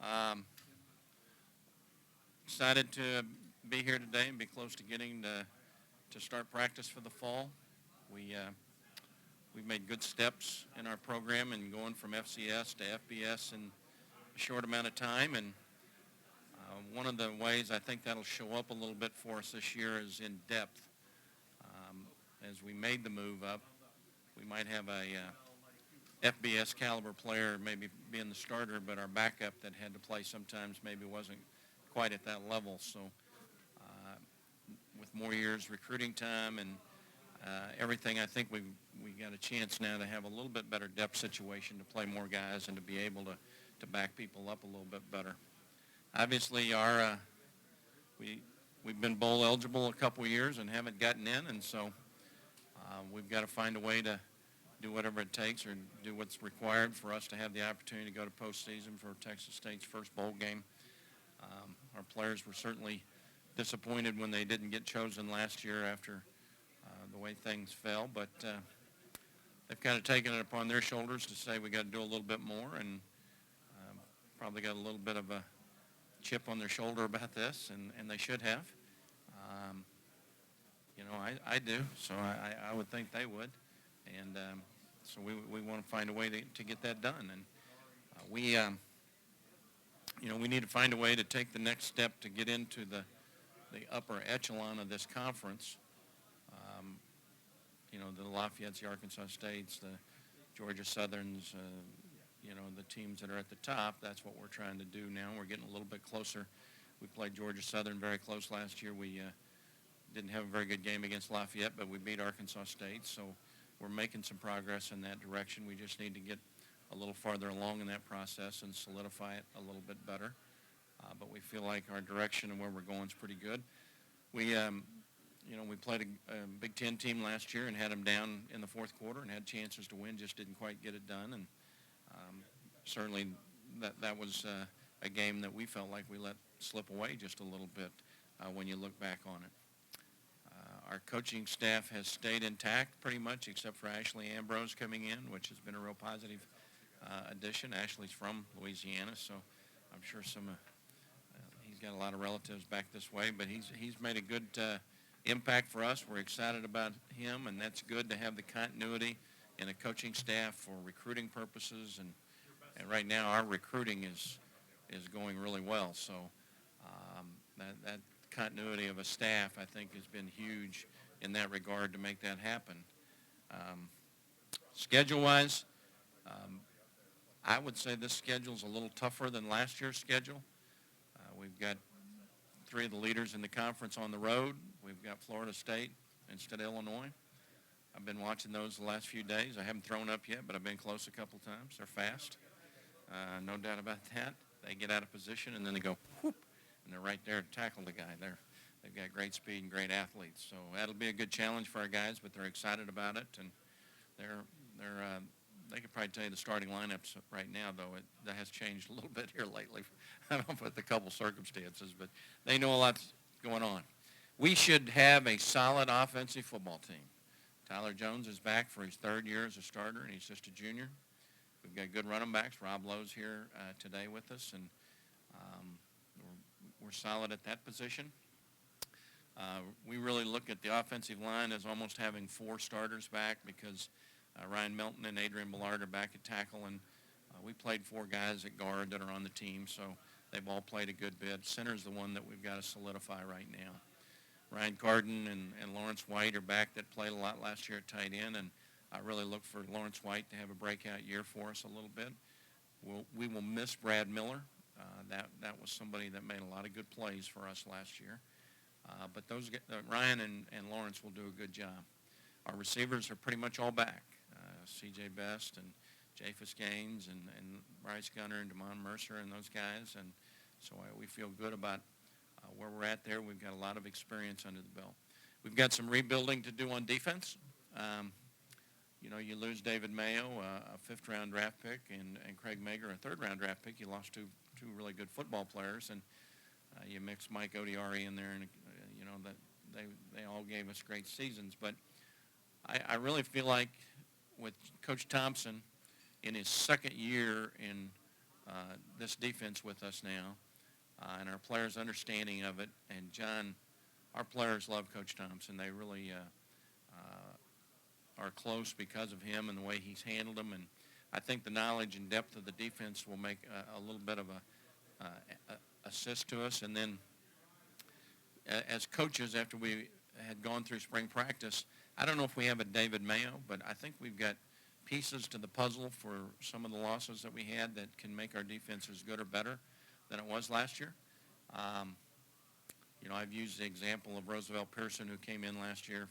Um, Excited to be here today and be close to getting to start practice for the fall. We've made good steps in our program and going from FCS to FBS in a short amount of time. And one of the ways I think that'll show up a little bit for us this year is in depth. Um, as we made the move up, we might have a FBS caliber player maybe being the starter, but our backup that had to play sometimes maybe wasn't quite at that level. So uh, with more years recruiting time and everything, I think we got a chance now to have a little bit better depth situation to play more guys and to be able to back people up a little bit better. Obviously, we've been bowl eligible a couple of years and haven't gotten in, and so we've got to find a way to do whatever it takes or do what's required for us to have the opportunity to go to postseason for Texas State's first bowl game. Our players were certainly disappointed when they didn't get chosen last year after the way things fell, but they've kind of taken it upon their shoulders to say we got to do a little bit more, and probably got a little bit of a chip on their shoulder about this, and they should have. Um, I do, so I would think they would, and so we want to find a way to get that done, and we need to find a way to take the next step to get into the upper echelon of this conference. The Lafayette's, the Arkansas States, the Georgia Southerns, the teams that are at the top. That's what we're trying to do now. We're getting a little bit closer. We played Georgia Southern very close last year. We didn't have a very good game against Lafayette, but we beat Arkansas State. So we're making some progress in that direction. We just need to get a little farther along in that process and solidify it a little bit better. But we feel like our direction and where we're going is pretty good. We played a Big Ten team last year and had them down in the fourth quarter and had chances to win, just didn't quite get it done. And certainly that was a game that we felt like we let slip away just a little bit when you look back on it. Our coaching staff has stayed intact pretty much except for Ashley Ambrose coming in, which has been a real positive addition. Ashley's from Louisiana, so I'm sure he's got a lot of relatives back this way, but he's made a good impact for us. We're excited about him, and that's good to have the continuity in a coaching staff for recruiting purposes. And right now our recruiting is going really well. So that continuity of a staff, I think, has been huge in that regard to make that happen. Schedule-wise, I would say this schedule is a little tougher than last year's schedule. We've got three of the leaders in the conference on the road. We've got Florida State instead of Illinois. I've been watching those the last few days. I haven't thrown up yet, but I've been close a couple times. They're fast, no doubt about that. They get out of position, and then they go whoop, and they're right there to tackle the guy. They've got great speed and great athletes. So that'll be a good challenge for our guys, but they're excited about it, and they could probably tell you the starting lineups right now, though. That has changed a little bit here lately. I don't know, with a couple circumstances, but they know a lot's going on. We should have a solid offensive football team. Tyler Jones is back for his third year as a starter, and he's just a junior. We've got good running backs. Rob Lowe's here today with us, and we're solid at that position. We really look at the offensive line as almost having four starters back because Ryan Melton and Adrian Ballard are back at tackle, and we played four guys at guard that are on the team, so they've all played a good bit. Center's the one that we've got to solidify right now. Ryan Carden and Lawrence White are back that played a lot last year at tight end, and I really look for Lawrence White to have a breakout year for us a little bit. We will miss Brad Miller. That was somebody that made a lot of good plays for us last year. But Ryan and Lawrence will do a good job. Our receivers are pretty much all back. C.J. Best and Japhus Gaines and Bryce Gunner and Damon Mercer and those guys. And so we feel good about where we're at there. We've got a lot of experience under the belt. We've got some rebuilding to do on defense. You lose David Mayo, a fifth-round draft pick, and Craig Mager, a third-round draft pick. You lost two really good football players, and you mix Mike Odiari in there, and that they all gave us great seasons. But I really feel like with Coach Thompson in his second year in this defense with us now, and our players' understanding of it. And John, our players love Coach Thompson. They really are close because of him and the way he's handled them. And I think the knowledge and depth of the defense will make a little bit of a assist to us. And then as coaches, after we had gone through spring practice, I don't know if we have a David Mayo, but I think we've got pieces to the puzzle for some of the losses that we had that can make our defense as good or better than it was last year. I've used the example of Roosevelt Pearson, who came in last year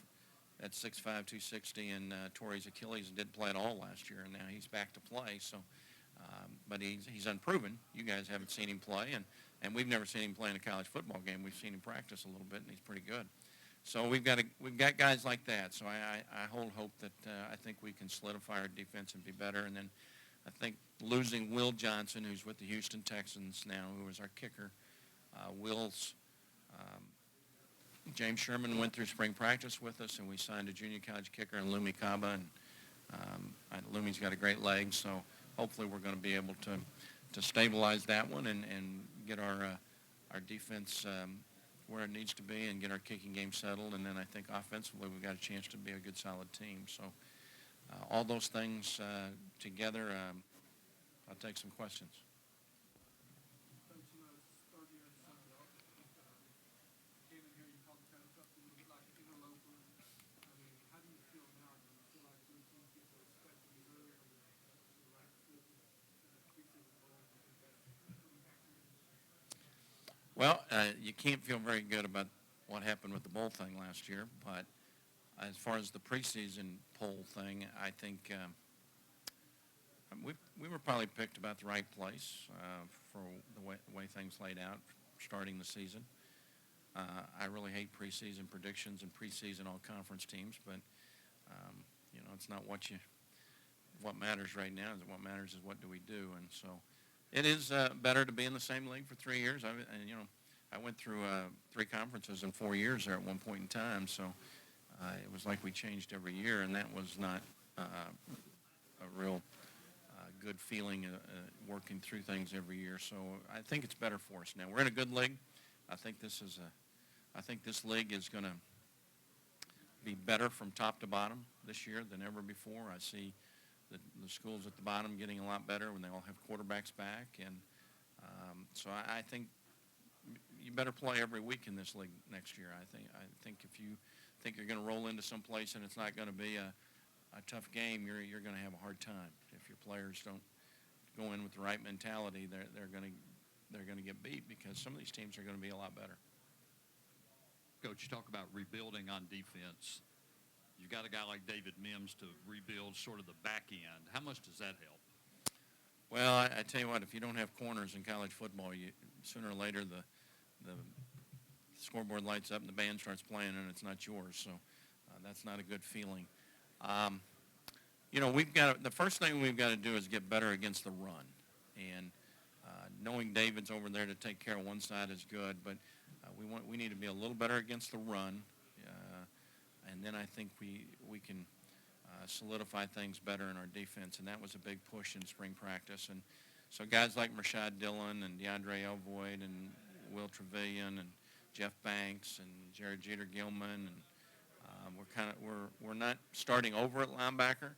at 6'5", 260, and tore his Achilles and didn't play at all last year, and now he's back to play. So, but he's unproven. You guys haven't seen him play, and we've never seen him play in a college football game. We've seen him practice a little bit, and he's pretty good. So we've got guys like that. So I hold hope that I think we can solidify our defense and be better. And then I think losing Will Johnson, who's with the Houston Texans now, who was our kicker, Will's James Sherman went through spring practice with us, and we signed a junior college kicker in Lumi Kaba, and Lumi's got a great leg, so hopefully we're going to be able to stabilize that one and get our defense where it needs to be and get our kicking game settled. And then I think offensively we've got a chance to be a good solid team. So all those things together, I'll take some questions. Well, you can't feel very good about what happened with the bowl thing last year, but as far as the preseason poll thing, I think we were probably picked about the right place for the way things laid out starting the season. I really hate preseason predictions and preseason all-conference teams, but it's not what matters right now. What matters is what do we do, and so. It is better to be in the same league for 3 years. I went through 3 conferences in 4 years there at one point in time, so it was like we changed every year, and that was not a real good feeling working through things every year. So I think it's better for us now. We're in a good league. I think this league is going to be better from top to bottom this year than ever before. I see the schools at the bottom getting a lot better when they all have quarterbacks back. And so I think you better play every week in this league next year. I think if you think you're going to roll into some place and it's not going to be a tough game, you're going to have a hard time. If your players don't go in with the right mentality, they're going to get beat because some of these teams are going to be a lot better. Coach, you talk about rebuilding on defense. You've got a guy like David Mims to rebuild sort of the back end. How much does that help? Well, I tell you what, if you don't have corners in college football, sooner or later the scoreboard lights up and the band starts playing and it's not yours. So that's not a good feeling. The first thing we've got to do is get better against the run. And knowing David's over there to take care of one side is good, but we need to be a little better against the run. And then I think we can solidify things better in our defense, and that was a big push in spring practice. And so guys like Rashad Dillon and DeAndre Elvoyd and Will Trevelyan and Jeff Banks and Jared Jeter Gilman, and we're not starting over at linebacker,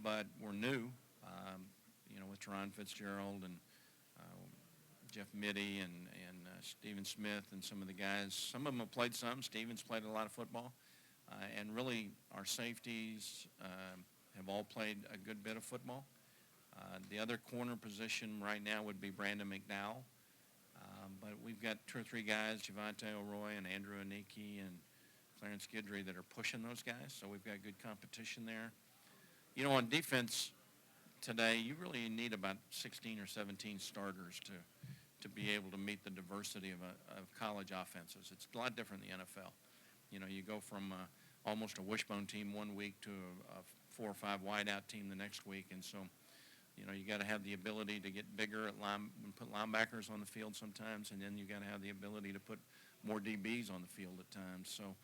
but we're new, with Teron Fitzgerald and Jeff Mitty and Stephen Smith and some of the guys. Some of them have played some. Stephen's played a lot of football. And really, our safeties have all played a good bit of football. The other corner position right now would be Brandon McDowell. But we've got 2 or 3 guys, Javante O'Roy and Andrew Aniki and Clarence Guidry, that are pushing those guys. So we've got good competition there. On defense today, you really need about 16 or 17 starters to be able to meet the diversity of college offenses. It's a lot different than the NFL. You go from almost a wishbone team one week to a 4 or 5 wideout team the next week. And so, you got to have the ability to get bigger and put linebackers on the field sometimes, and then you got to have the ability to put more DBs on the field at times. So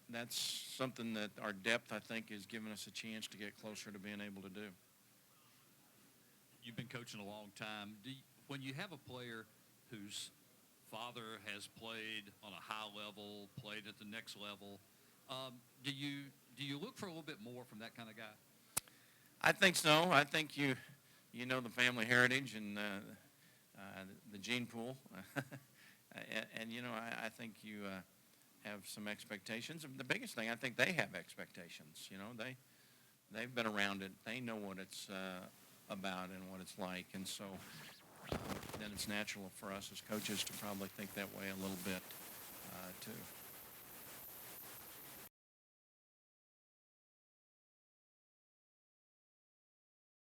that's something that our depth, I think, is giving us a chance to get closer to being able to do. you've been coaching a long time. When you have a player whose father has played on a high level, played at the next level, do you look for a little bit more from that kind of guy? I think so. I think you know the family heritage and the gene pool, and you know I think you have some expectations. The biggest thing, I think they have expectations. You know they've been around it. They know what it's about and what it's like, and so then it's natural for us as coaches to probably think that way a little bit too.